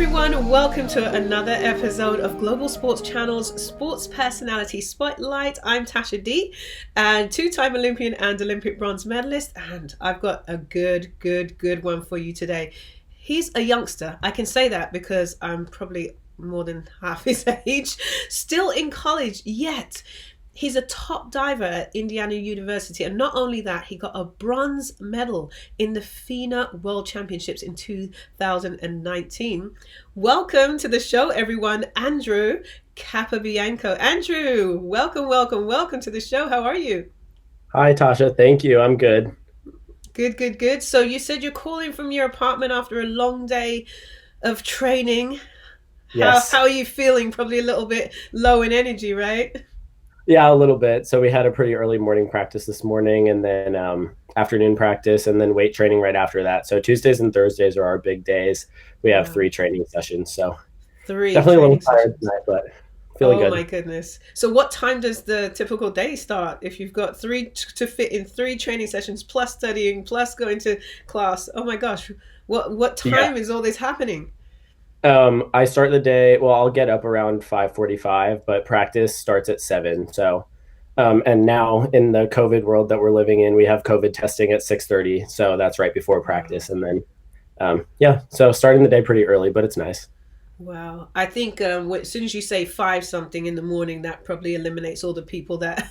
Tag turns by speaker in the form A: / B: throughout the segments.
A: everyone, welcome to another episode of Global Sports Channel's Sports Personality Spotlight. I'm Tasha D, and two-time Olympian and Olympic bronze medalist, and I've got a good one for you today. He's a youngster. I can say that because I'm probably more than half his age, still in college, yet he's a top diver at Indiana University. And not only that, he got a bronze medal in the FINA World Championships in 2019. Welcome to the show, everyone. Andrew Capobianco. Andrew, welcome to the show. How are you?
B: Hi, Tasha. Thank you. I'm good.
A: Good. So you said you're calling from your apartment after a long day of training.
B: Yes.
A: How are you feeling? Probably a little bit low in energy, right?
B: Yeah, a little bit. So we had a pretty early morning practice this morning and then afternoon practice and then weight training right after that. So Tuesdays and Thursdays are our big days. We have 3 training sessions. So
A: three
B: definitely a little
A: training
B: tired
A: sessions.
B: tonight, but feeling
A: Oh
B: good.
A: my goodness. So what time does the typical day start if you've got to fit in 3 training sessions plus studying plus going to class? Oh my gosh. What
B: Yeah.
A: time is all this happening?
B: I start the day, well, I'll get up around 5:45, but practice starts at 7. So and now in the COVID world that we're living in, we have COVID testing at 6:30. So that's right before practice. And then so starting the day pretty early, but it's nice.
A: Wow. I think as soon as you say 5 something in the morning, that probably eliminates all the people that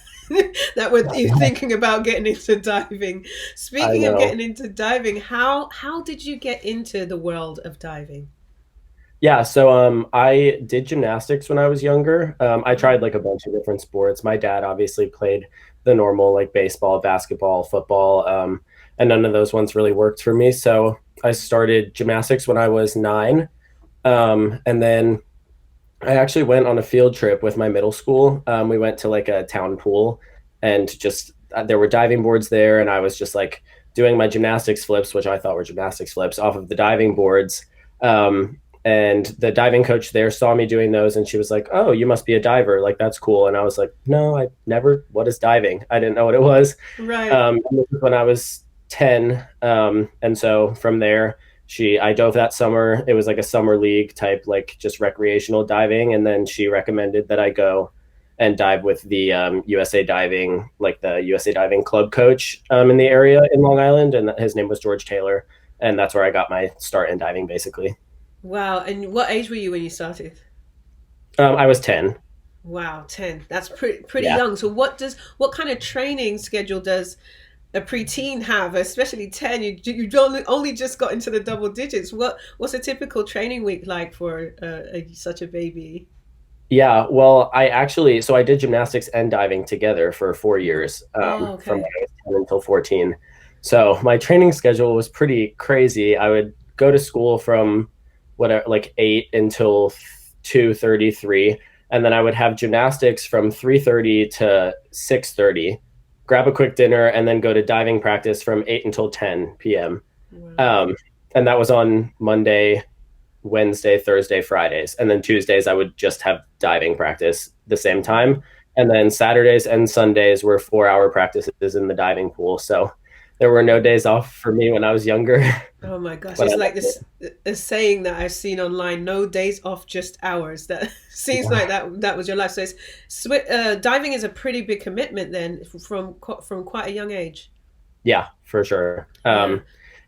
A: that were thinking about getting into diving.
B: I
A: Speaking of
B: know.
A: getting into diving, how did you get into the world of diving?
B: Yeah, so I did gymnastics when I was younger. I tried
A: Oh,
B: like a bunch of different sports. My dad obviously played the normal like baseball, basketball, football, and none of those ones really worked for me. So I started gymnastics when I was 9, and then I actually went on a field trip with my middle school. We went to like a town pool, and just there were diving boards there, and I was just like doing my gymnastics flips, which I thought were gymnastics flips, off of the diving boards. And the diving coach there saw me doing those, and she was like, "Oh, you must be a diver. Like that's cool." And I was like, "No, I never. What is diving? I didn't know what it was."
A: right.
B: And this was when I was 10, and so from there, I dove that summer. It was like a summer league type, like just recreational diving, and then she recommended that I go and dive with the USA Diving, like the USA Diving club coach in the area in Long Island, and his name was George Taylor, and that's where I got my start in diving, basically.
A: Wow. And what age were you when you started?
B: I was 10.
A: Wow, 10. That's pretty
B: Yeah.
A: young. So what kind of training schedule does a preteen have, especially 10? You've only just got into the double digits. What's a typical training week like for such a baby?
B: Yeah. Well, so I did gymnastics and diving together for 4 years,
A: Oh,
B: from when
A: okay.
B: I was 10 until 14. So my training schedule was pretty crazy. I would go to school from whatever, like 8 until 2:33, and then I would have gymnastics from 3:30 to 6:30, grab a quick dinner, and then go to diving practice from 8 until 10 p.m.
A: Wow.
B: Um, and that was on Monday, Wednesday, Thursday, Fridays. And then Tuesdays, I would just have diving practice the same time. And then Saturdays and Sundays were 4-hour practices in the diving pool. So there were no days off for me when I was younger.
A: Oh my gosh,
B: But I
A: it's like
B: loved
A: this a saying that I've seen online, no days off, just hours. That seems
B: it.
A: like that was your life. So diving is a pretty big commitment then from quite a young age.
B: Yeah, for sure.
A: Yeah.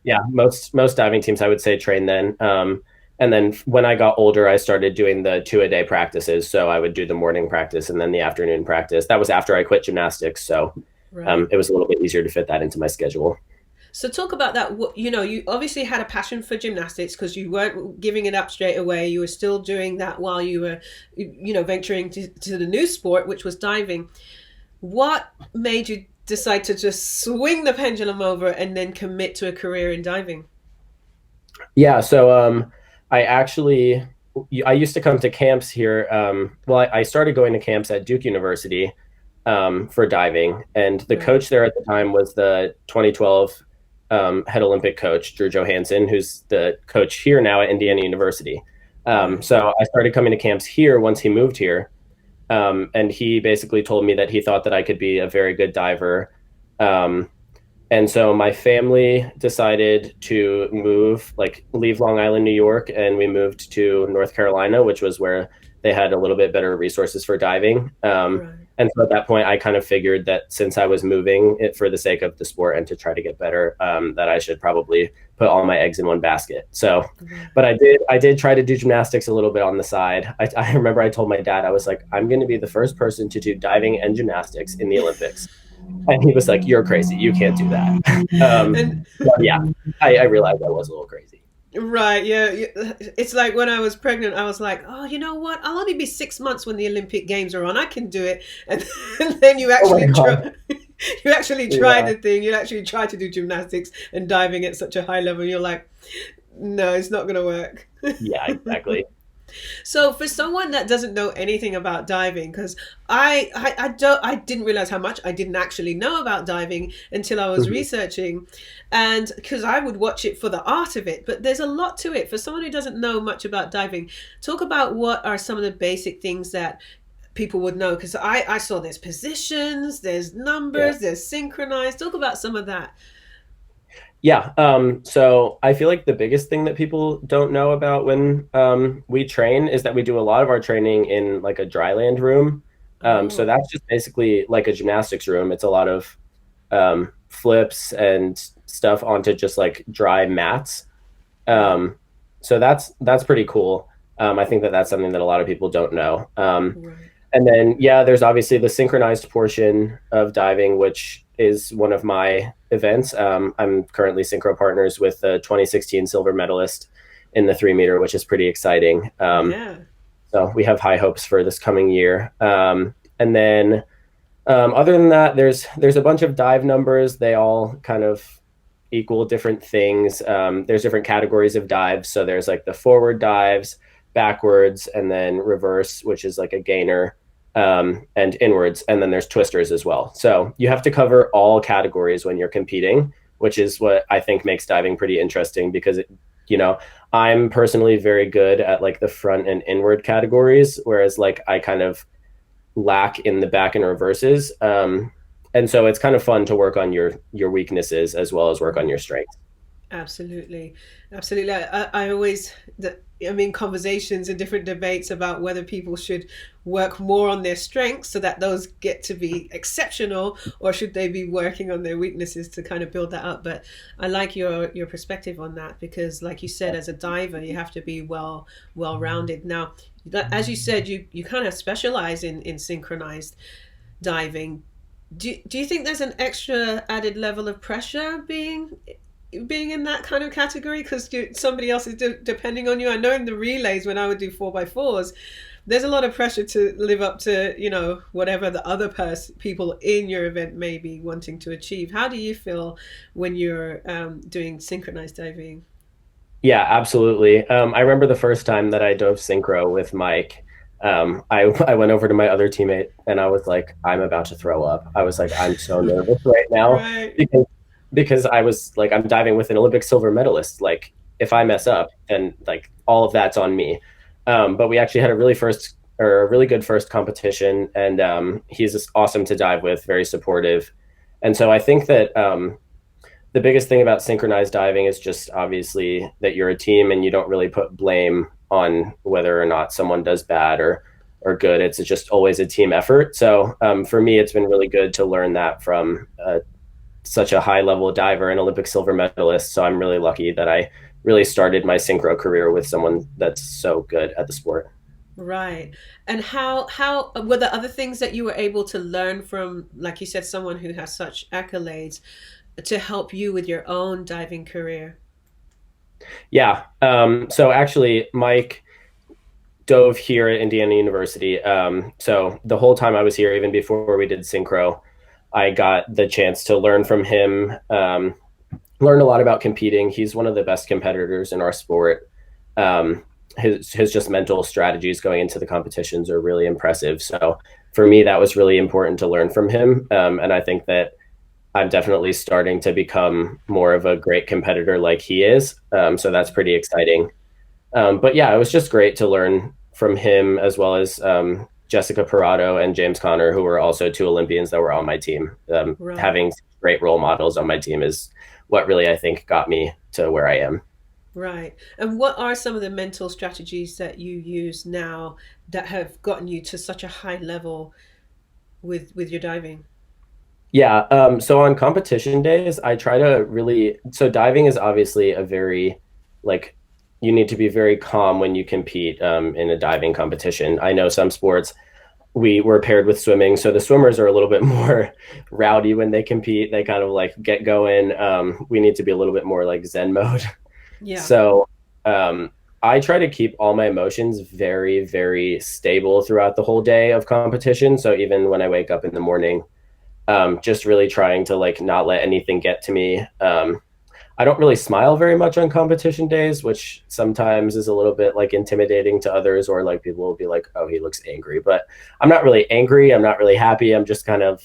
B: Yeah, most diving teams I would say train then. And then when I got older, I started doing the 2-a-day practices. So I would do the morning practice and then the afternoon practice. That was after I quit gymnastics. So
A: Right.
B: it was a little bit easier to fit that into my schedule.
A: So talk about that. You obviously had a passion for gymnastics because you weren't giving it up straight away. You were still doing that while you were, venturing to the new sport, which was diving. What made you decide to just swing the pendulum over and then commit to a career in diving?
B: Yeah, so I actually I used to come to camps here. I started going to camps at Duke University for diving, and the
A: Right.
B: coach there at the time was the 2012 head Olympic coach Drew Johansson, who's the coach here now at Indiana University.
A: Right.
B: So I started coming to camps here once he moved here, and he basically told me that he thought that I could be a very good diver. Um, And so my family decided to move, like leave Long Island, New York, and we moved to North Carolina, which was where they had a little bit better resources for diving.
A: Right.
B: And so at that point, I kind of figured that since I was moving it for the sake of the sport and to try to get better, that I should probably put all my eggs in one basket. So,
A: Right.
B: but I did try to do gymnastics a little bit on the side. I remember I told my dad, I was like, I'm going to be the first person to do diving and gymnastics in the Olympics. And he was like, "You're crazy. You can't do that."
A: And
B: Yeah, I realized I was a little crazy.
A: right, yeah, it's like when I was pregnant, I was like, "Oh, you know what? I'll only be 6 months when the Olympic Games are on. I can do it." And then you
B: Oh my
A: actually
B: god.
A: try, you actually try
B: Yeah.
A: the thing. You actually try to do gymnastics and diving at such a high level. And you're like, "No, it's not going to work."
B: Yeah, exactly.
A: So for someone that doesn't know anything about diving, because I didn't realize how much I didn't actually know about diving until I was
B: Mhm.
A: researching, and because I would watch it for the art of it, but there's a lot to it. For someone who doesn't know much about diving, talk about what are some of the basic things that people would know. Because I saw there's positions, there's
B: Yeah.
A: numbers, there's synchronized. Talk about some of that.
B: Yeah. So I feel like the biggest thing that people don't know about when we train is that we do a lot of our training in like a dry land room. So
A: Oh,
B: that's just basically like a gymnastics room. It's a lot of flips and stuff onto just like dry mats.
A: right,
B: Um, so that's pretty cool. I think that that's something that a lot of people don't know.
A: right.
B: And then, yeah, there's obviously the synchronized portion of diving, which is one of my events. I'm currently synchro partners with the 2016 silver medalist in the 3 meter, which is pretty exciting.
A: Yeah.
B: So we have high hopes for this coming year. And then, other than that, there's a bunch of dive numbers. They all kind of equal different things. There's different categories of dives. So there's like the forward dives, backwards, and then reverse, which is like a gainer, and inwards. And then there's twisters as well. So you have to cover all categories when you're competing, which is what I think makes diving pretty interesting because you know, I'm personally very good at like the front and inward categories, whereas like I kind of lack in the back and reverses. And so it's kind of fun to work on your weaknesses as well as work on your strengths.
A: Absolutely, absolutely. I always, I'm in conversations and different debates about whether people should work more on their strengths so that those get to be exceptional, or should they be working on their weaknesses to kind of build that up. But I like your perspective on that because, like you said, as a diver, you have to be well rounded. Now, as you said, you kind of specialize in synchronized diving. Do you think there's an extra added level of pressure being in that kind of category because somebody else is depending on you? I know in the relays when I would do 4x4s, there's a lot of pressure to live up to whatever the other people in your event may be wanting to achieve. How do you feel when you're doing synchronized diving?
B: Yeah, absolutely. I remember the first time that I dove synchro with Mike. I went over to my other teammate and I was like, I'm about to throw up. I was like, I'm so nervous right now
A: Right.
B: because I was like, I'm diving with an Olympic silver medalist. Like, if I mess up, then like all of that's on me. But we actually had a really good first competition, and he's just awesome to dive with, very supportive. And so I think that the biggest thing about synchronized diving is just obviously that you're a team and you don't really put blame on whether or not someone does bad or good. It's just always a team effort. So for me, it's been really good to learn that from such a high level diver and Olympic silver medalist. So I'm really lucky that I really started my synchro career with someone that's so good at the sport.
A: Right. And how were there other things that you were able to learn from, like you said, someone who has such accolades to help you with your own diving career?
B: Yeah. So actually, Mike dove here at Indiana University. So the whole time I was here, even before we did synchro, I got the chance to learn from him, learn a lot about competing. He's one of the best competitors in our sport. His just mental strategies going into the competitions are really impressive. So for me, that was really important to learn from him. And I think that I'm definitely starting to become more of a great competitor like he is. So that's pretty exciting. But yeah, it was just great to learn from him as well as Jessica Parado and James Conner, who were also two Olympians that were on my team.
A: Right.
B: Having great role models on my team is what really I think got me to where I am.
A: Right. And what are some of the mental strategies that you use now that have gotten you to such a high level with your diving?
B: Yeah. So on competition days, I try to really, so diving is obviously a very, like, you need to be very calm when you compete in a diving competition. I know some sports we were paired with swimming, so the swimmers are a little bit more rowdy when they compete. They kind of like get going. We need to be a little bit more like Zen mode.
A: Yeah.
B: So um, I try to keep all my emotions very, very stable throughout the whole day of competition. So even when I wake up in the morning, just really trying to like not let anything get to me. I don't really smile very much on competition days, which sometimes is a little bit like intimidating to others, or like people will be like, oh, he looks angry. But I'm not really angry. I'm not really happy. I'm just kind of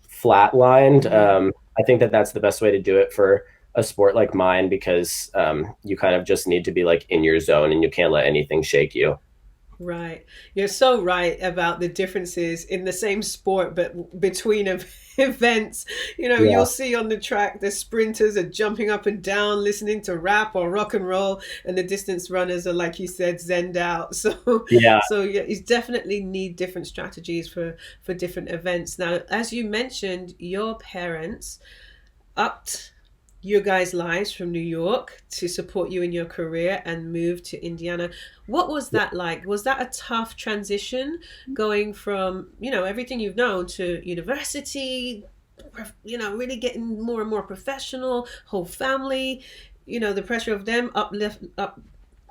B: flatlined.
A: Yeah.
B: I think that that's the best way to do it for a sport like mine because you kind of just need to be like in your zone and you can't let anything shake you.
A: Right. You're so right about the differences in the same sport, but between events. You'll
B: Yeah.
A: see on the track the sprinters are jumping up and down, listening to rap or rock and roll, and the distance runners are, like you said, zenned out.
B: Yeah.
A: So yeah, you definitely need different strategies for different events. Now, as you mentioned, your parents upped your guys' lives from New York to support you in your career and moved to Indiana. What was that like? Was that a tough transition going from, everything you've known to university, really getting more and more professional, whole family, the pressure of them up,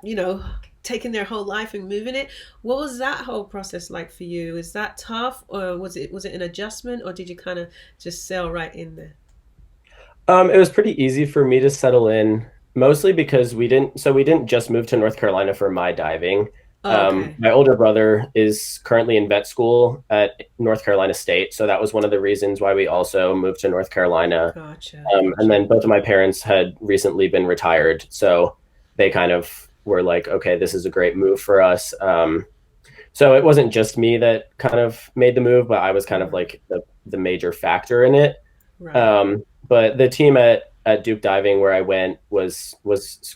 A: you know, taking their whole life and moving it. What was that whole process like for you? Is that tough, or was it an adjustment, or did you kind of just sail right in there?
B: It was pretty easy for me to settle in, mostly because we didn't just move to North Carolina for my diving.
A: Oh, okay.
B: My older brother is currently in vet school at North Carolina State, so that was one of the reasons why we also moved to North Carolina.
A: Gotcha,
B: And
A: gotcha.
B: then both of my parents had recently been retired, so they kind of were like, okay, this is a great move for us. So it wasn't just me that kind of made the move, but I was kind of
A: Right,
B: like the major factor in it.
A: right.
B: But the team at Duke Diving where I went was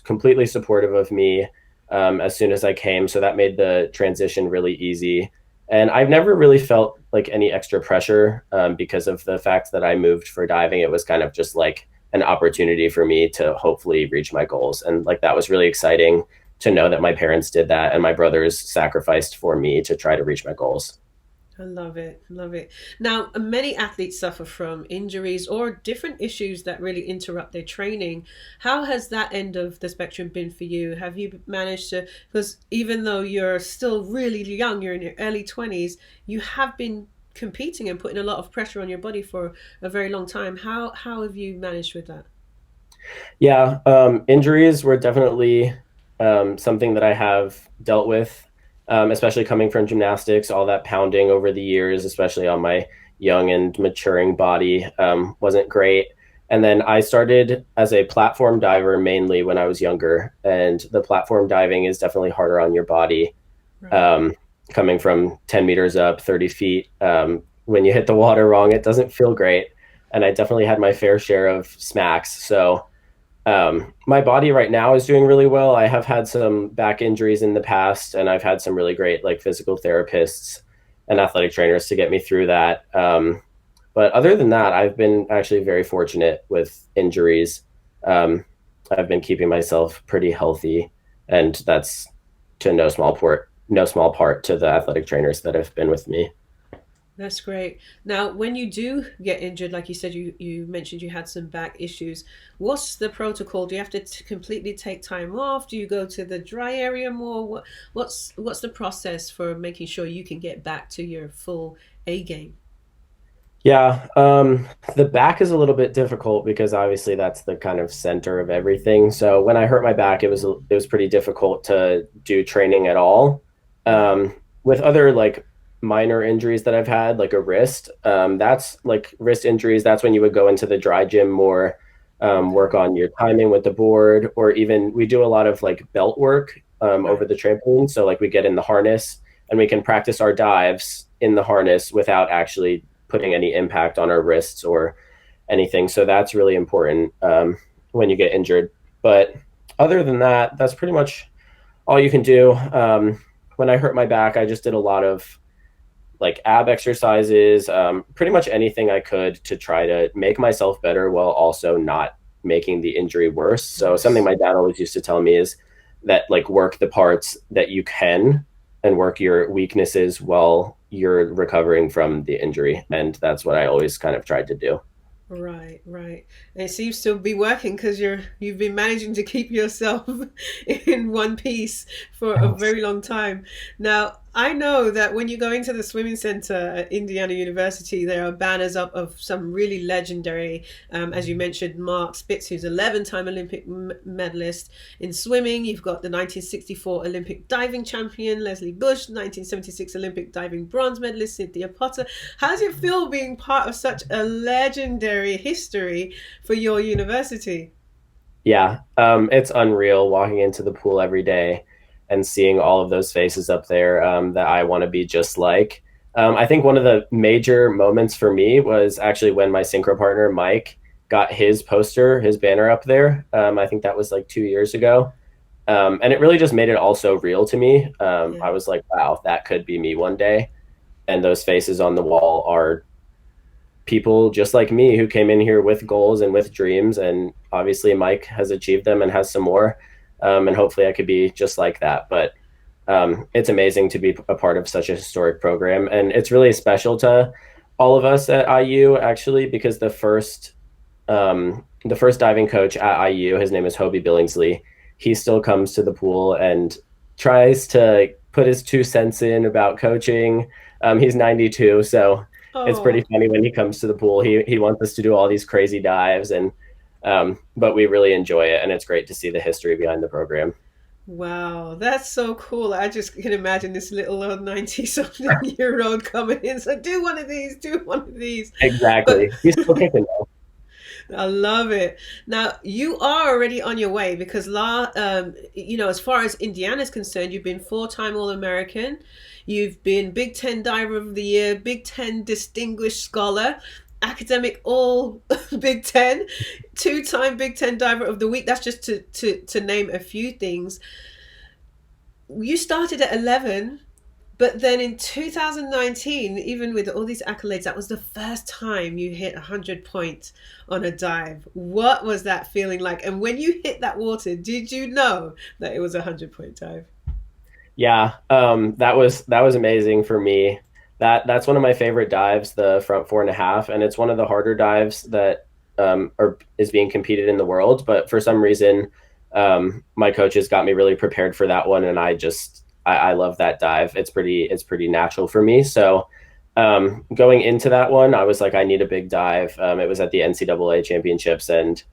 B: completely supportive of me as soon as I came, so that made the transition really easy. And I've never really felt like any extra pressure because of the fact that I moved for diving. It was kind of just like an opportunity for me to hopefully reach my goals, and like that was really exciting to know that my parents did that and my brothers sacrificed for me to try to reach my goals.
A: I love it. Love it. Now, many athletes suffer from injuries or different issues that really interrupt their training. How has that end of the spectrum been for you? Have you managed to, because even though you're still really young, you're in your early 20s, you have been competing and putting a lot of pressure on your body for a very long time. How have you managed with that?
B: Yeah, injuries were definitely something that I have dealt with, especially coming from gymnastics. All that pounding over the years, especially on my young and maturing body, wasn't great. And then I started as a platform diver mainly when I was younger, and the platform diving is definitely harder on your body.
A: Right.
B: Um, Coming from 10 meters up, 30 feet, when you hit the water wrong, it doesn't feel great. And I definitely had my fair share of smacks. So my body right now is doing really well. I have had some back injuries in the past, and I've had some really great like physical therapists and athletic trainers to get me through that. But other than that, I've been actually very fortunate with injuries. Um, I've been keeping myself pretty healthy, and that's to no small part to the athletic trainers that have been with me.
A: That's great. Now, when you do get injured, like you said, you mentioned you had some back issues. What's the protocol? Do you have to completely take time off? Do you go to the dry area more? What's the process for making sure you can get back to your full A game?
B: Yeah, the back is a little bit difficult because obviously that's the kind of center of everything. So when I hurt my back, it was pretty difficult to do training at all.
A: Right.
B: With other like minor injuries that I've had, like a wrist, that's like wrist injuries. That's when you would go into the dry gym more, work
A: Okay.
B: on your timing with the board, or even we do a lot of like belt work over
A: Right.
B: the trampoline. So like we get in the harness and we can practice our dives in the harness without actually putting any impact on our wrists or anything. So that's really important when you get injured. But other than that, that's pretty much all you can do. When I hurt my back, I just did a lot of like ab exercises, pretty much anything I could to try to make myself better while also not making the injury worse. So something
A: Yes.
B: my dad always used to tell me is that like work the parts that you can and work your weaknesses while you're recovering from the injury. And that's what I always kind of tried to do.
A: Right, right. And it seems to be working because you've been managing to keep yourself in one piece for a very long time. Now, I know that when you go into the swimming center at Indiana University, there are banners up of some really legendary, as you mentioned, Mark Spitz, who's 11-time Olympic medalist in swimming. You've got the 1964 Olympic diving champion, Leslie Bush, 1976 Olympic diving bronze medalist, Cynthia Potter. How does it feel being part of such a legendary history for your university?
B: Yeah, it's unreal walking into the pool every day and seeing all of those faces up there that I want to be just like. I think one of the major moments for me was actually when my synchro partner Mike got his poster, his banner up there. I think that was like 2 years ago, and it really just made it all so real to me.
A: Yeah.
B: I was like, wow, that could be me one day. And those faces on the wall are people just like me who came in here with goals and with dreams. And obviously, Mike has achieved them and has some more. And hopefully, I could be just like that. But it's amazing to be a part of such a historic program. And it's really special to all of us at IU, actually, because the first diving coach at IU, his name is Hobie Billingsley. He still comes to the pool and tries to put his 2 cents in about coaching. He's 92, so it's pretty
A: Oh,
B: funny when he comes to the pool. He wants us to do all these crazy dives, and but we really enjoy it, and it's great to see the history behind the program.
A: wow. That's so cool. I just can imagine this little old 90-something-year-old coming in. So do one of these, do one of these. But
B: Exactly. He's still kicking though.
A: I love it. Now you are already on your way because as far as Indiana's concerned, you've been four-time All-American. You've been Big Ten Diver of the Year, Big Ten Distinguished Scholar, academic All Big Ten, two-time Big Ten Diver of the Week. That's just to name a few things. You started at 11, but then in 2019, even with all these accolades, that was the first time you hit 100 points on a dive. What was that feeling like? And when you hit that water, did you know that it was a 100-point dive?
B: Yeah, that was amazing for me. That's one of my favorite dives, the front 4.5, and it's one of the harder dives that is being competed in the world. But for some reason, my coaches got me really prepared for that one, and I love that dive. It's pretty natural for me. So going into that one, I was like, I need a big dive. It was at the NCAA championships, and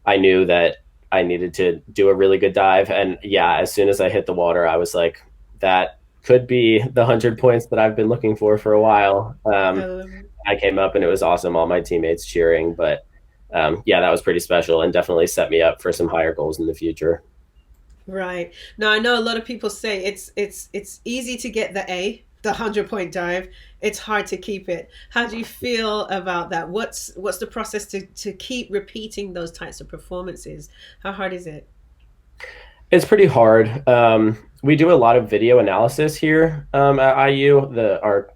B: I knew that I needed to do a really good dive. And yeah, as soon as I hit the water, I was like, that could be the 100 points that I've been looking for a while.
A: I love it.
B: I came up and it was awesome. All my teammates cheering, but yeah, that was pretty special and definitely set me up for some higher goals in the future.
A: Right. Now I know a lot of people say it's easy to get the A, the 100-point dive. It's hard to keep it. How do you feel about that? What's the process to keep repeating those types of performances? How hard is it?
B: It's pretty hard. We do a lot of video analysis here at IU.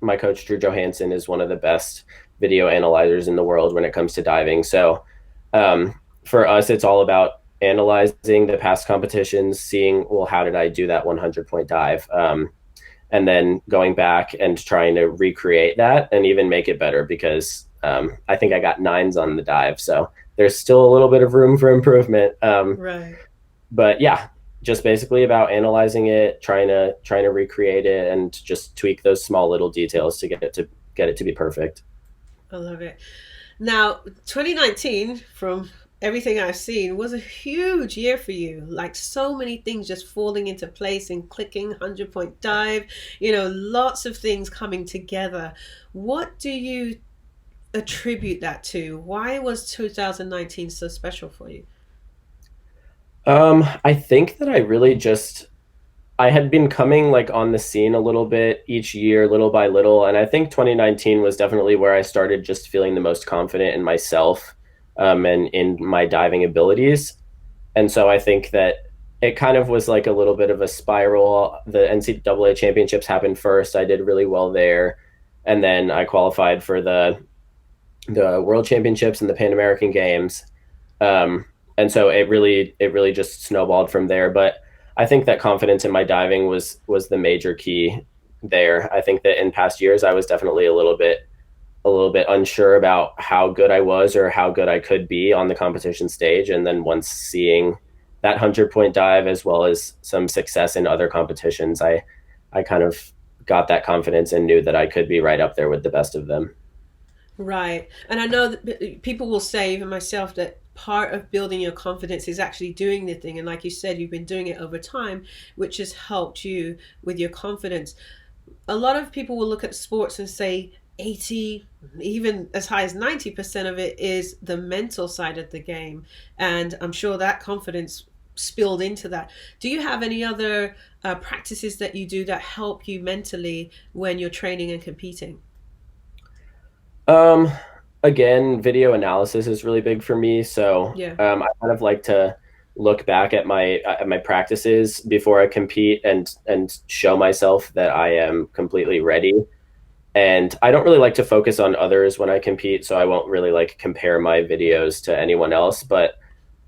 B: My coach Drew Johansson is one of the best video analyzers in the world when it comes to diving. So for us, it's all about analyzing the past competitions, seeing, well, how did I do that 100-point dive, and then going back and trying to recreate that and even make it better because I think I got nines on the dive. So there's still a little bit of room for improvement.
A: Right.
B: But yeah, just basically about analyzing it, trying to recreate it, and just tweak those small little details to get it to be perfect.
A: I love it. Now, 2019, from everything I've seen, was a huge year for you. Like so many things just falling into place and clicking, 100-point dive, lots of things coming together. What do you attribute that to? Why was 2019 so special for you?
B: I think that I had been coming like on the scene a little bit each year, little by little, and I think 2019 was definitely where I started just feeling the most confident in myself and in my diving abilities. And so I think that it kind of was like a little bit of a spiral. The NCAA championships happened first. I did really well there. And then I qualified for the World Championships and the Pan American Games. And so it really just snowballed from there. But I think that confidence in my diving was the major key there. I think that in past years I was definitely a little bit unsure about how good I was or how good I could be on the competition stage. And then once seeing that 100-point dive as well as some success in other competitions, I kind of got that confidence and knew that I could be right up there with the best of them.
A: Right. And I know that people will say, even myself, that part of building your confidence is actually doing the thing. And like you said, you've been doing it over time, which has helped you with your confidence. A lot of people will look at sports and say 80, even as high as 90% of it is the mental side of the game. And I'm sure that confidence spilled into that. Do you have any other practices that you do that help you mentally when you're training and competing?
B: Um, Again, video analysis is really big for me. So
A: Yeah.
B: I kind of like to look back at my practices before I compete and show myself that I am completely ready. And I don't really like to focus on others when I compete, so I won't really like compare my videos to anyone else. But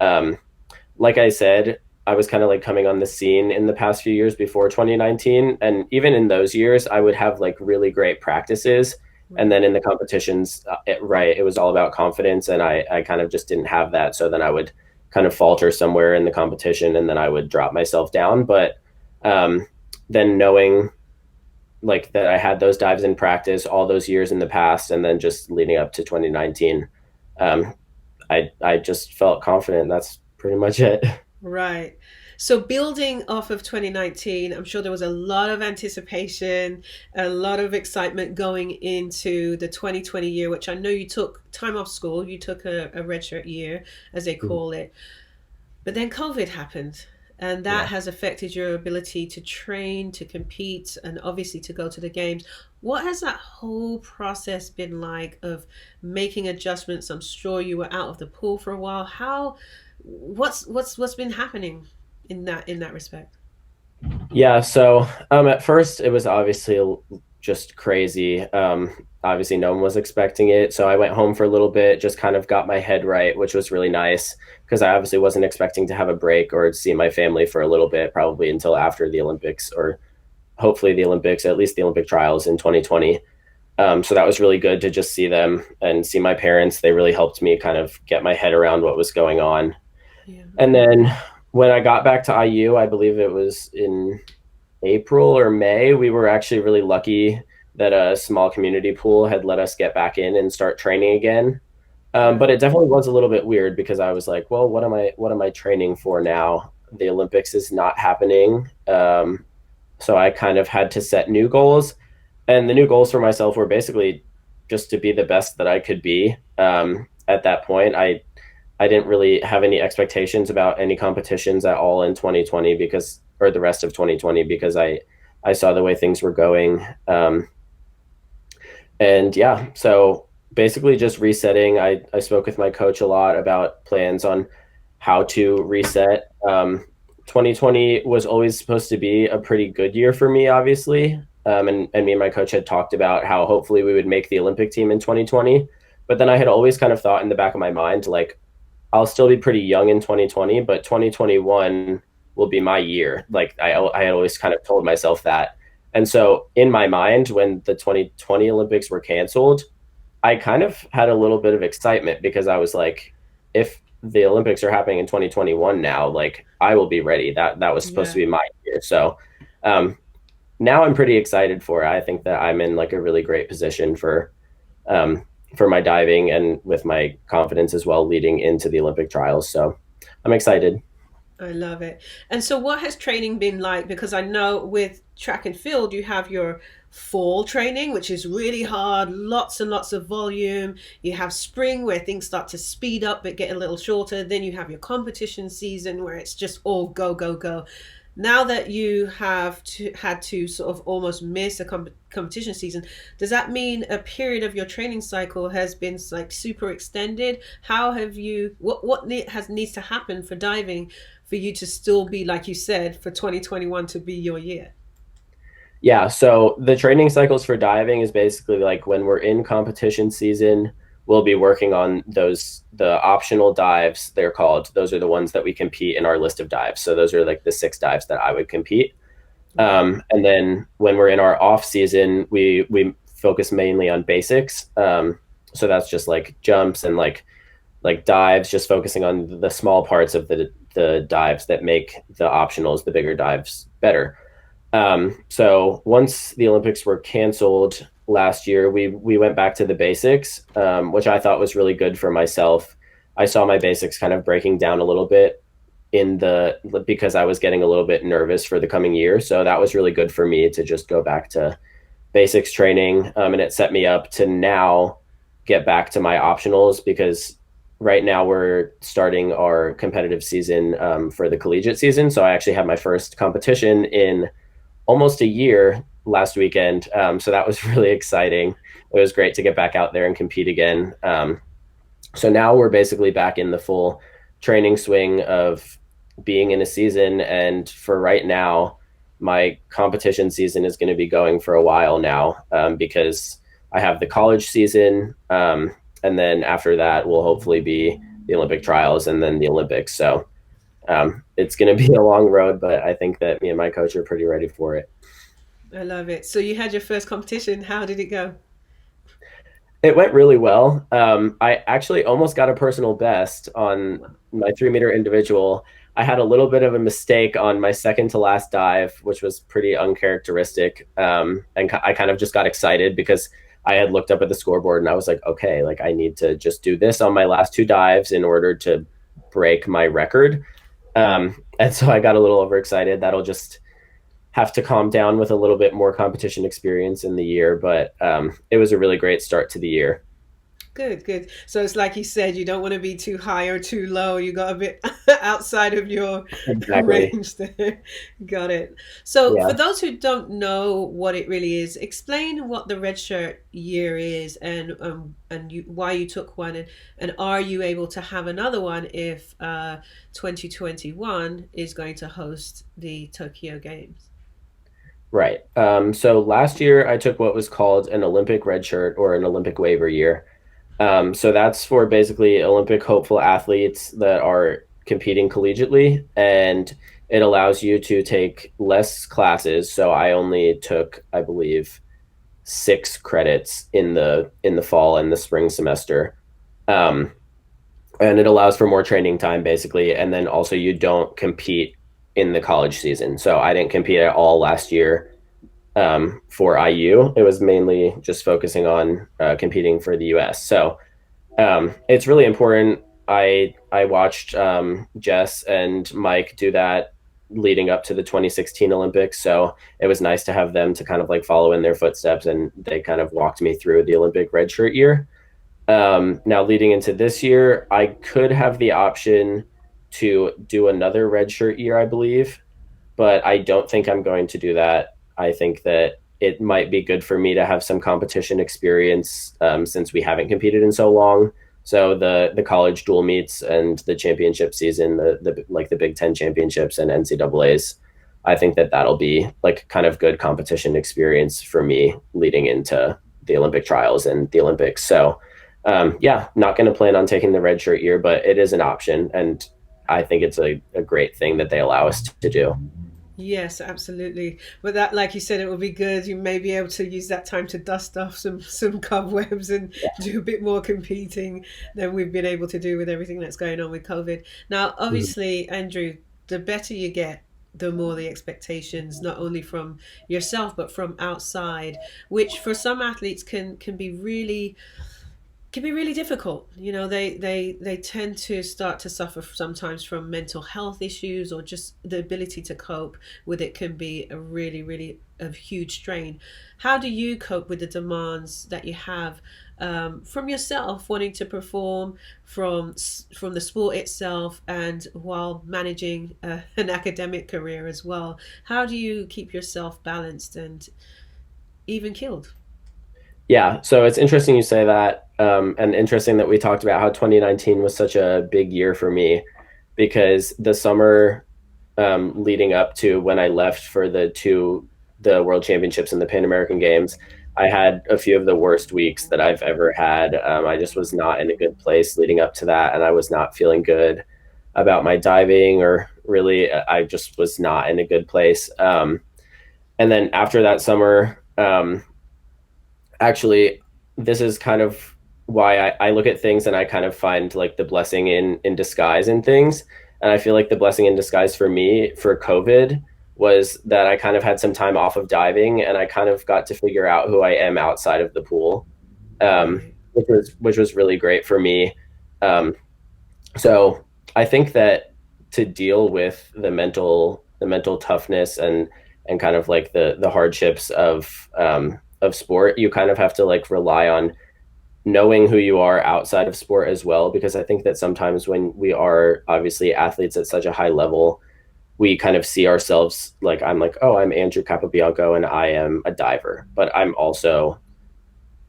B: um, like I said, I was kind of like coming on the scene in the past few years before 2019. And even in those years, I would have like really great practices. And
A: Right.
B: then in the competitions, it was all about confidence. And I kind of just didn't have that. So then I would kind of falter somewhere in the competition and then I would drop myself down. But um, then knowing like that I had those dives in practice all those years in the past and then just leading up to 2019, um, I just felt confident. That's pretty much it.
A: Right. So building off of 2019, I'm sure there was a lot of anticipation, a lot of excitement going into the 2020 year, which I know you took time off school. You took a redshirt year, as they call it. But then COVID happened, and that
B: Yeah.
A: has affected your ability to train, to compete, and obviously to go to the games. What has that whole process been like of making adjustments? I'm sure you were out of the pool for a while. What's been happening in that respect?
B: Yeah, so at first it was obviously just crazy. Obviously, no one was expecting it. So I went home for a little bit, just kind of got my head right, which was really nice because I obviously wasn't expecting to have a break or see my family for a little bit, probably until after the Olympics or hopefully the Olympics, at least the Olympic trials in 2020. So that was really good to just see them and see my parents. They really helped me kind of get my head around what was going on.
A: Yeah.
B: And then when I got back to IU, I believe it was in April or May, we were actually really lucky that a small community pool had let us get back in and start training again. But
A: Right.
B: it definitely was a little bit weird because I was like, well, what am I training for now? The Olympics is not happening. So I kind of had to set new goals. And the new goals for myself were basically just to be the best that I could be. At that point, I didn't really have any expectations about any competitions at all in 2020 or the rest of 2020 because I saw the way things were going. And yeah, so basically just resetting. I spoke with my coach a lot about plans on how to reset. 2020 was always supposed to be a pretty good year for me, obviously. And me and my coach had talked about how hopefully we would make the Olympic team in 2020. But then I had always kind of thought in the back of my mind, like, I'll still be pretty young in 2020, but 2021 will be my year. Like I had always kind of told myself that. And so in my mind, when the 2020 Olympics were canceled, I kind of had a little bit of excitement because I was like, if the Olympics are happening in 2021 now, like I will be ready. That was supposed to
A: Yeah.
B: be my year. So um, now I'm pretty excited for it. I think that I'm in like a really great position um, for my diving and with my confidence as well leading into the Olympic trials. So I'm excited.
A: I love it. And so, what has training been like? Because I know with track and field, you have your fall training, which is really hard, lots and lots of volume. You have spring where things start to speed up but get a little shorter. Then you have your competition season where it's just all go, go, go. Now that you have had to sort of almost miss a competition season, does that mean a period of your training cycle has been like super extended? How have you, has needs to happen for diving for you to still be, like you said, for 2021 to be your year?
B: Yeah, so the training cycles for diving is basically like when we're in competition season, we'll be working on the optional dives, they're called. Those are the ones that we compete in our list of dives. So those are like the six dives that I would compete.
A: Okay.
B: And then when we're in our off season, we focus mainly on basics. So that's just like jumps and like dives, just focusing on the small parts of the dives that make the optionals, the bigger dives, better. So once the Olympics were canceled last year, we went back to the basics, which I thought was really good for myself. I saw my basics kind of breaking down a little bit because I was getting a little bit nervous for the coming year. So that was really good for me to just go back to basics training, and it set me up to now get back to my optionals because right now we're starting our competitive season for the collegiate season. So I actually had my first competition in almost a year last weekend. So that was really exciting. It was great to get back out there and compete again. So now we're basically back in the full training swing of being in a season. And for right now, my competition season is going to be going for a while now, because I have the college season. And then after that will hopefully be the Olympic trials and then the Olympics. So it's going to be a long road, but I think that me and my coach are pretty ready for it.
A: I love it. So you had your first competition. How did it go?
B: It went really well. I actually almost got a personal best on my 3 meter individual. I had a little bit of a mistake on my second to last dive, which was pretty uncharacteristic. And I kind of just got excited because I had looked up at the scoreboard and I was like, okay, like I need to just do this on my last two dives in order to break my record. And so I got a little overexcited. That'll just have to calm down with a little bit more competition experience in the year. But it was a really great start to the year.
A: Good, good. So it's like you said, you don't want to be too high or too low. You got a bit outside of your
B: Exactly.
A: range there. Got it. So for
B: Yeah.
A: those who don't know what it really is, explain what the red shirt year is and why you took one and are you able to have another one if 2021 is going to host the Tokyo Games?
B: Right. So last year I took what was called an Olympic red shirt or an Olympic waiver year. So that's for basically Olympic hopeful athletes that are competing collegiately, and it allows you to take less classes. So I only took, I believe, 6 credits in the fall and the spring semester. Um, and it allows for more training time basically, and then also you don't compete in the college season. So I didn't compete at all last year for IU. It was mainly just focusing on competing for the US. So it's really important. I watched Jess and Mike do that leading up to the 2016 Olympics. So it was nice to have them to kind of like follow in their footsteps, and they kind of walked me through the Olympic redshirt year. Now leading into this year, I could have the option to do another redshirt year, I believe, but I don't think I'm going to do that. I think that it might be good for me to have some competition experience, since we haven't competed in so long. So the college dual meets and the championship season, the like the Big Ten championships and NCAA's, I think that that'll be like kind of good competition experience for me leading into the Olympic trials and the Olympics. So yeah, not going to plan on taking the red shirt year, but it is an option, and I think it's a great thing that they allow us to do.
A: Yes, absolutely. But that, like you said, it will be good. You may be able to use that time to dust off some cobwebs and do a bit more competing than we've been able to do with everything that's going on with COVID. Now,
B: Mhm.
A: obviously, Andrew, the better you get, the more the expectations, not only from yourself but from outside, which for some athletes can be really can be really difficult. You know, they tend to start to suffer sometimes from mental health issues, or just the ability to cope with it can be a really, really a huge strain. How do you cope with the demands that you have from yourself wanting to perform, from the sport itself, and while managing an academic career as well? How do you keep yourself balanced and even keeled?
B: Yeah, so it's interesting you say that, and interesting that we talked about how 2019 was such a big year for me because the summer leading up to when I left for the World Championships and the Pan American Games, I had a few of the worst weeks that I've ever had. I just was not in a good place leading up to that, and I was not feeling good about my diving, or really, I just was not in a good place. And then after that summer, actually, this is kind of why I look at things and I kind of find like the blessing in disguise in things. And I feel like the blessing in disguise for me for COVID was that I kind of had some time off of diving and I kind of got to figure out who I am outside of the pool,
A: Right.
B: which was really great for me. Um, so I think that to deal with the mental toughness and kind of like the hardships of sport, you kind of have to like rely on knowing who you are outside of sport as well. Because I think that sometimes when we are obviously athletes at such a high level, we kind of see ourselves like I'm like, oh, I'm Andrew Capobianco and I am a diver, but I'm also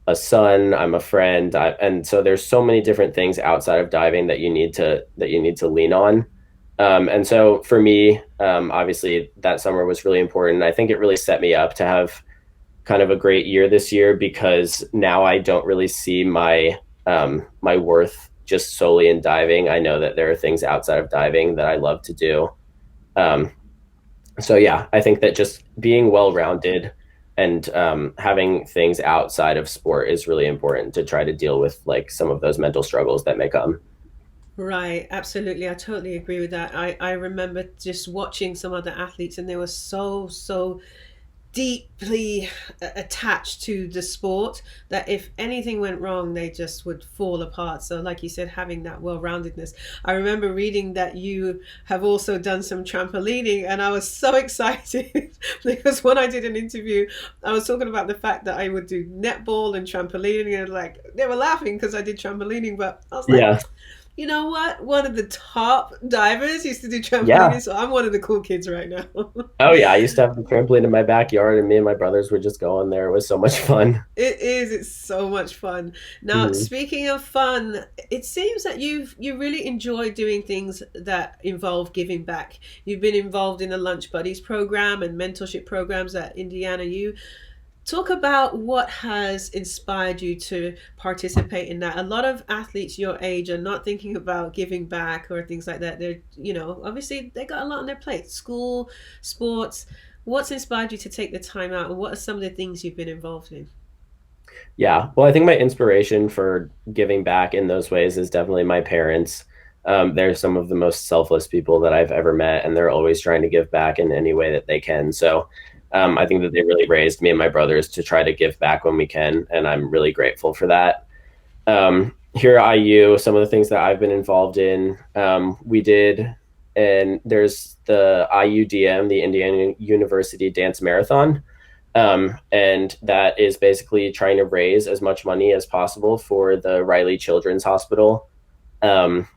B: a son, I'm a friend, and so there's so many different things outside of diving that you need to lean on. And so for me, obviously that summer was really important. I think it really set me up to have kind of a great year this year because now I don't really see my worth just solely in diving. I know that there are things outside of diving that I love to do. Um, so yeah, I think that just being well rounded and having things outside of sport is really important to try to deal with like some of those mental struggles that may come.
A: Right, absolutely. I totally agree with that. I remember just watching some other athletes, and they were so deeply attached to the sport that if anything went wrong, they just would fall apart. So, like you said, having that well roundedness. I remember reading that you have also done some trampolining, and I was so excited because when I did an interview, I was talking about the fact that I would do netball and trampolining, and like they were laughing because I did trampolining, but I was like,
B: Yeah.
A: you know what? One of the top divers used to do
B: Yeah.
A: trampolining, so I'm one of the cool kids right now.
B: Oh yeah. I used to have the trampoline in my backyard and me and my brothers would just go on there. It was so much fun.
A: It is. It's so much fun. Now,
B: Mhm.
A: speaking of fun, it seems that you really enjoy doing things that involve giving back. You've been involved in the Lunch Buddies program and mentorship programs at Indiana U. Talk about what has inspired you to participate in that. A lot of athletes your age are not thinking about giving back or things like that. They're, obviously they got a lot on their plate. School, sports. What's inspired you to take the time out, and what are some of the things you've been involved in?
B: Yeah. Well, I think my inspiration for giving back in those ways is definitely my parents. They're some of the most selfless people that I've ever met, and they're always trying to give back in any way that they can. So I think that they really raised me and my brothers to try to give back when we can, and I'm really grateful for that. Here at IU, some of the things that I've been involved in, we did, and there's the IUDM, the Indiana University Dance Marathon. And that is basically trying to raise as much money as possible for the Riley Children's Hospital, um,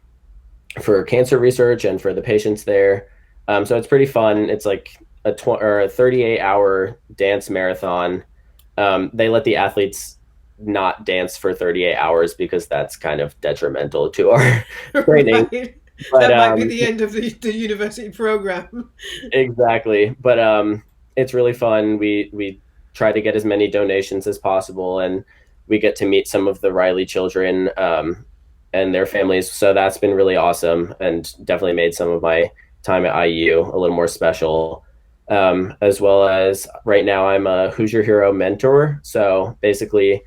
B: for cancer research and for the patients there. So it's pretty fun. It's like a 38-hour dance marathon. They let the athletes not dance for 38 hours because that's kind of detrimental to our training.
A: Right.
B: But
A: That might be the end of the university program.
B: exactly. But it's really fun. We try to get as many donations as possible, and we get to meet some of the Riley children and their families. So that's been really awesome, and definitely made some of my time at IU a little more special. As well as right now, I'm a Hoosier Hero mentor. So basically,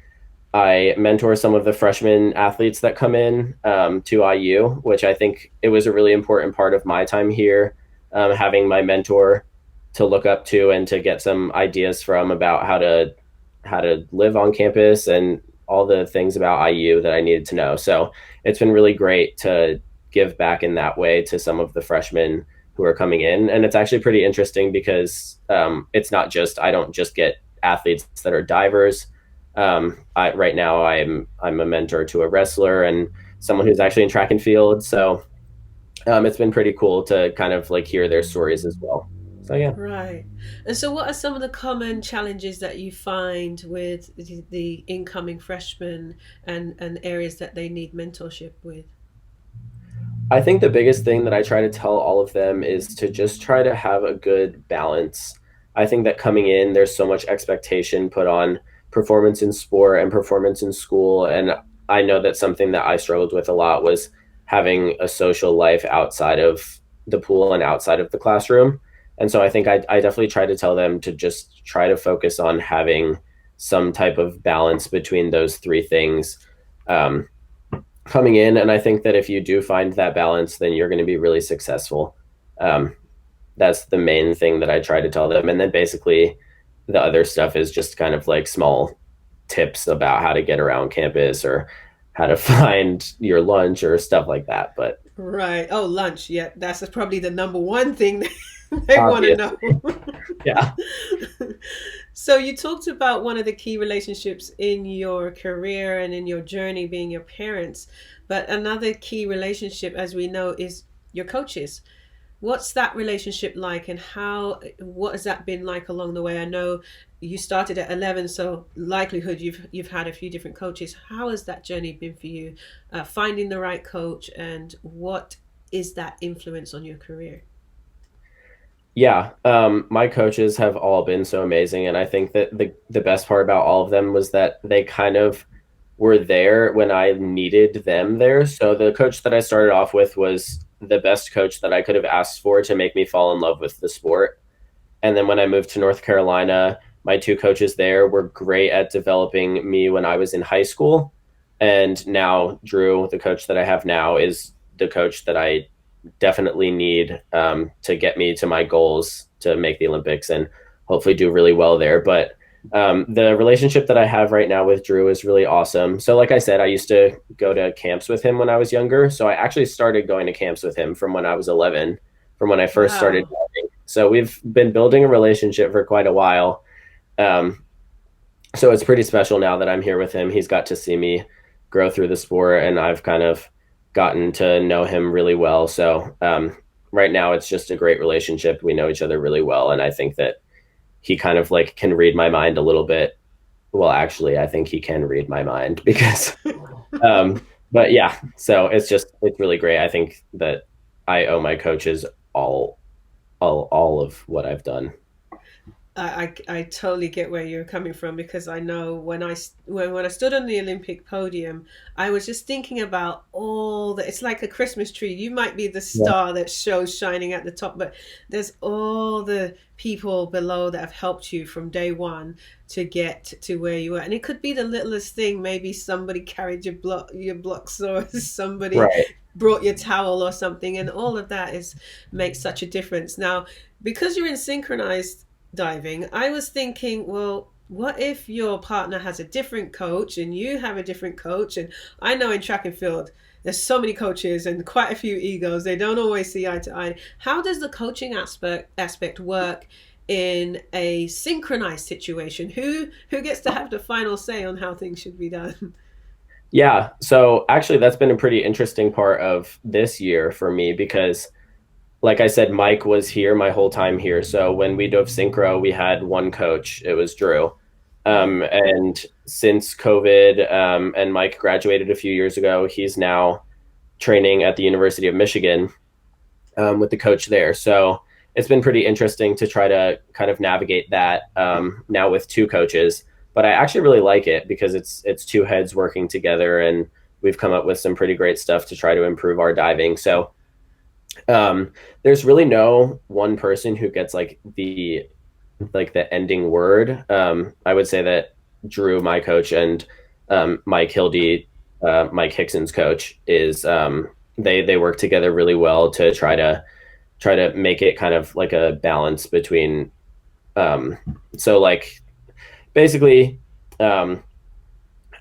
B: I mentor some of the freshman athletes that come in to IU, which I think it was a really important part of my time here, having my mentor to look up to and to get some ideas from about how to live on campus and all the things about IU that I needed to know. So it's been really great to give back in that way to some of the freshmen who are coming in. And it's actually pretty interesting because it's not just, I don't just get athletes that are divers. Right now I'm a mentor to a wrestler and someone who's actually in track and field. So it's been pretty cool to kind of like hear their stories as well. So yeah.
A: Right. And so, what are some of the common challenges that you find with the incoming freshmen and areas that they need mentorship with?
B: I think the biggest thing that I try to tell all of them is to just try to have a good balance. I think that coming in, there's so much expectation put on performance in sport and performance in school. And I know that something that I struggled with a lot was having a social life outside of the pool and outside of the classroom. And so I think I definitely try to tell them to just try to focus on having some type of balance between those three things. Um, Coming in. And I think that if you do find that balance, then you're going to be really successful. Um, that's the main thing that I try to tell them. And then basically the other stuff is just kind of like small tips about how to get around campus or how to find your lunch or stuff like that. But
A: Right. Oh, lunch. Yeah, that's probably the number one thing they want to
B: obvious,
A: know.
B: yeah.
A: So you talked about one of the key relationships in your career and in your journey being your parents, but another key relationship, as we know, is your coaches. What's that relationship like, and what has that been like along the way? I know you started at 11, so likelihood you've had a few different coaches. How has that journey been for you, finding the right coach, and what is that influence on your career?
B: Yeah, my coaches have all been so amazing, and I think that the best part about all of them was that they kind of were there when I needed them there. So the coach that I started off with was the best coach that I could have asked for to make me fall in love with the sport. And then when I moved to North Carolina, my two coaches there were great at developing me when I was in high school. And now Drew, the coach that I have now, is the coach that I definitely need to get me to my goals to make the Olympics and hopefully do really well there. But the relationship that I have right now with Drew is really awesome. So, like I said, I used to go to camps with him when I was younger. So I actually started going to camps with him from when I was 11, from when I first started
A: Wow.
B: diving. So we've been building a relationship for quite a while. Um, so it's pretty special now that I'm here with him. He's got to see me grow through the sport, and I've kind of gotten to know him really well. So right now, it's just a great relationship. We know each other really well, and I think that he kind of like can read my mind a little bit. Well, actually, I think he can read my mind because, but yeah. So it's really great. I think that I owe my coaches all of what I've done.
A: I totally get where you're coming from, because I know when I stood on the Olympic podium, I was just thinking about all the, it's like a Christmas tree. You might be the
B: Yeah.
A: star that shows shining at the top, but there's all the people below that have helped you from day one to get to where you are. And it could be the littlest thing. Maybe somebody carried your blocks, or somebody
B: Right.
A: brought your towel or something, and all of that is makes such a difference. Now, because you're in synchronized diving, I was thinking, well, what if your partner has a different coach and you have a different coach? And I know in track and field, there's so many coaches and quite a few egos. They don't always see eye to eye. How does the coaching aspect work in a synchronized situation? Who gets to have the final say on how things should be done?
B: Yeah. So actually, that's been a pretty interesting part of this year for me because, like I said, Mike was here my whole time here. So when we dove synchro, we had one coach. It was Drew.
A: Right.
B: And since COVID, and Mike graduated a few years ago, he's now training at the University of Michigan with the coach there. So it's been pretty interesting to try to kind of navigate that now with two coaches. But I actually really like it because it's two heads working together, and we've come up with some pretty great stuff to try to improve our diving. So there's really no one person who gets the ending word. I would say that Drew, my coach, and Mike Hildy, Mike Hickson's coach, is they work together really well to try to make it kind of like a balance between so like basically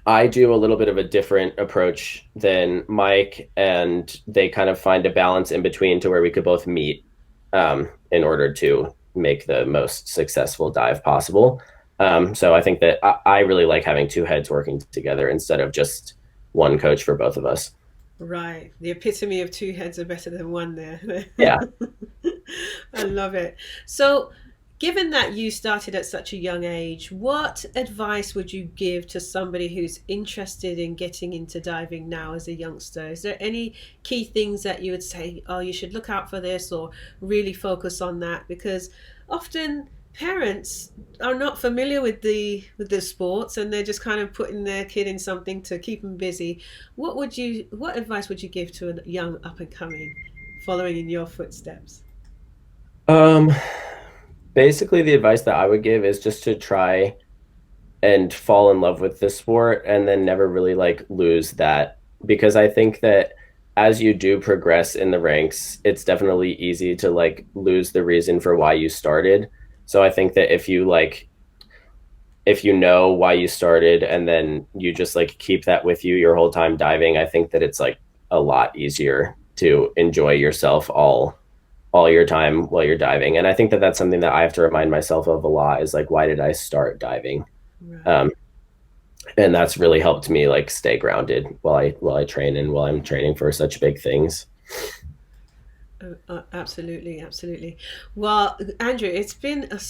B: I do a little bit of a different approach than Mike, and they kind of find a balance in between to where we could both meet in order to make the most successful dive possible. So I think that I really like having two heads working together instead of just one coach for both of us.
A: Right. The epitome of two heads are better than one there.
B: Yeah.
A: I love it. So, given that you started at such a young age, what advice would you give to somebody who's interested in getting into diving now as a youngster? Is there any key things that you would say, oh, you should look out for this or really focus on that? Because often parents are not familiar with the sports and they're just kind of putting their kid in something to keep them busy. What advice would you give to a young up and coming following in your footsteps?
B: Um, Basically, the advice that I would give is just to try and fall in love with the sport and then never really like lose that, because I think that as you do progress in the ranks, it's definitely easy to like lose the reason for why you started. So I think that if you know why you started and then you just like keep that with you your whole time diving, I think that it's like a lot easier to enjoy yourself all your time while you're diving. And I think that that's something that I have to remind myself of a lot, is like, why did I start diving?
A: Right.
B: Um, and that's really helped me like stay grounded while I train and while I'm training for such big things.
A: Absolutely, absolutely. Well, Andrew, it's been a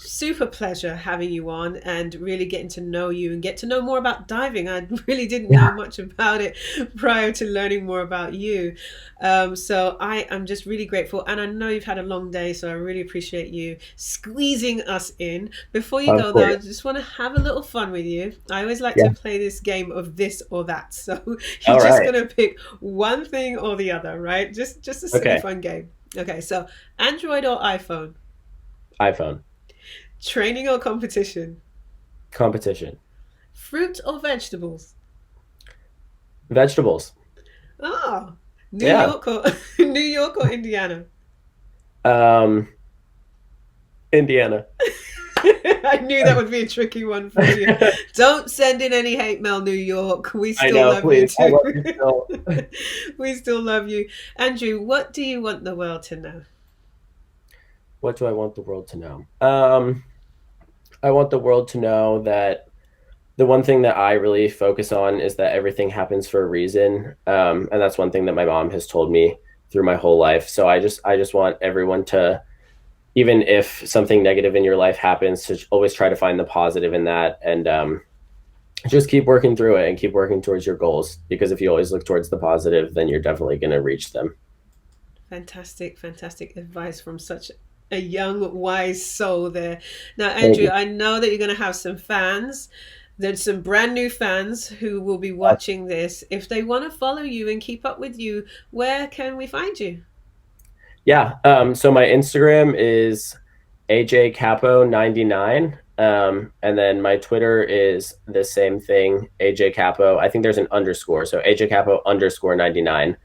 A: super pleasure having you on and really getting to know you and get to know more about diving. I really didn't know
B: Yeah.
A: much about it prior to learning more about you. So I am just really grateful. And I know you've had a long day, so I really appreciate you squeezing us in. Before you
B: Of
A: go, though, I
B: course.
A: just want to have a little fun with you. I always like to
B: Yeah.
A: play this game of this or that. So you're
B: All
A: just
B: right.
A: going to pick one thing or the other, right? Just a silly
B: Okay.
A: fun game. Okay, so Android or iPhone?
B: iPhone.
A: Training or competition?
B: Competition.
A: Fruit or vegetables?
B: Vegetables.
A: Oh, New
B: Yeah.
A: York or New York or Indiana?
B: Um, Indiana.
A: I knew that would be a tricky one for you. Don't send in any hate mail, New York. We
B: I
A: still
B: know,
A: love you
B: please. I
A: too.
B: love you still.
A: We still love you. Andrew, what do you want the world to know?
B: What do I want the world to know? I want the world to know that the one thing that I really focus on is that everything happens for a reason. And that's one thing that my mom has told me through my whole life. So I just want everyone to, even if something negative in your life happens, to always try to find the positive in that, and just keep working through it and keep working towards your goals. Because if you always look towards the positive, then you're definitely going to reach them.
A: Fantastic, fantastic advice from such a young, wise soul there. Now,
B: Thank
A: Andrew,
B: you.
A: I know that you're going to have some fans. There's some brand new fans who will be watching this. If they want to follow you and keep up with you, where can we find you?
B: Yeah. So my Instagram is AJCapo99. And then my Twitter is the same thing, AJ Capo. I think there's an underscore. So AJ Capo underscore 99.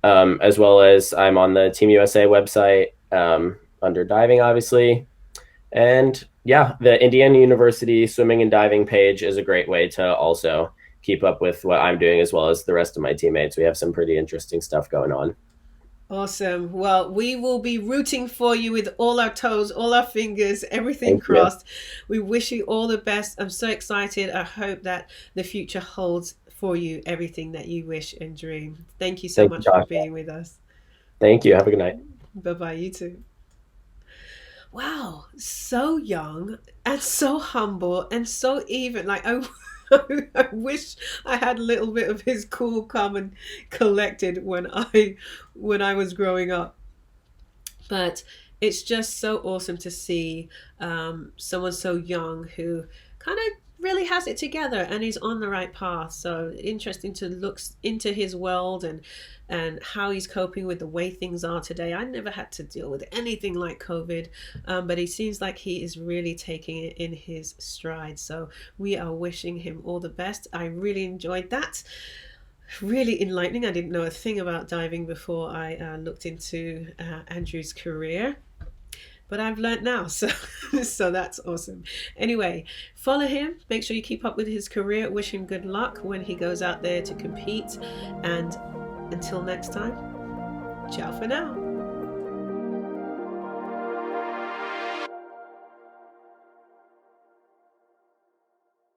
B: As well as I'm on the Team USA website, under diving, obviously. And yeah, the Indiana University swimming and diving page is a great way to also keep up with what I'm doing as well as the rest of my teammates. We have some pretty interesting stuff going on.
A: Awesome. Well, we will be rooting for you with all our toes, all our fingers, everything
B: Thank you.
A: crossed. We wish you all the best. I'm so excited. I hope that the future holds for you everything that you wish and dream. Thank you so
B: Thank you,
A: much for
B: Josh.
A: being with us.
B: Thank you. Have a good night.
A: Bye bye, you too. Wow, so young and so humble and so even. Like I wish I had a little bit of his cool, calm, and collected when I was growing up. But it's just so awesome to see someone so young who kind of really has it together and is on the right path. So interesting to look into his world and how he's coping with the way things are today. I never had to deal with anything like COVID, but he seems like he is really taking it in his stride. So we are wishing him all the best. I really enjoyed that. Really enlightening. I didn't know a thing about diving before I looked into Andrew's career. but I've learned now, so so that's awesome. Anyway, follow him. Make sure you keep up with his career. Wish him good luck when he goes out there to compete. And until next time, ciao for now.